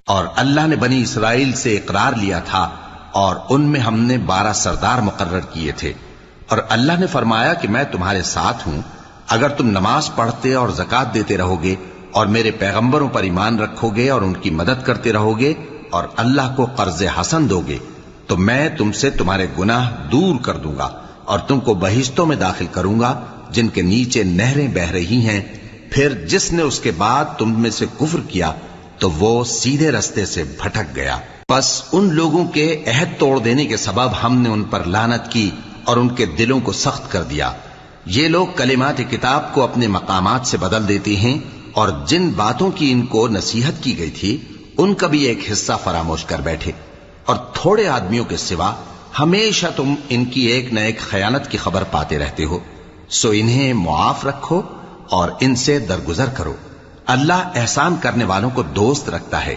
اور اللہ نے بنی اسرائیل سے اقرار لیا تھا اور ان میں ہم نے 12 سردار مقرر کیے تھے، اور اللہ نے فرمایا کہ میں تمہارے ساتھ ہوں اگر تم نماز پڑھتے اور زکوٰۃ دیتے رہو گے اور میرے پیغمبروں پر ایمان رکھو گے اور ان کی مدد کرتے رہو گے اور اللہ کو قرض حسن دو گے تو میں تم سے تمہارے گناہ دور کر دوں گا اور تم کو بہشتوں میں داخل کروں گا جن کے نیچے نہریں بہ رہی ہیں۔ پھر جس نے اس کے بعد تم میں سے کفر کیا تو وہ سیدھے رستے سے بھٹک گیا۔ پس ان لوگوں کے عہد توڑ دینے کے سبب ہم نے ان پر لعنت کی اور ان کے دلوں کو سخت کر دیا۔ یہ لوگ کلمات کتاب کو اپنے مقامات سے بدل دیتے ہیں اور جن باتوں کی ان کو نصیحت کی گئی تھی ان کا بھی ایک حصہ فراموش کر بیٹھے، اور تھوڑے آدمیوں کے سوا ہمیشہ تم ان کی ایک نہ ایک خیانت کی خبر پاتے رہتے ہو، سو انہیں معاف رکھو اور ان سے درگزر کرو۔ اللہ احسان کرنے والوں کو دوست رکھتا ہے۔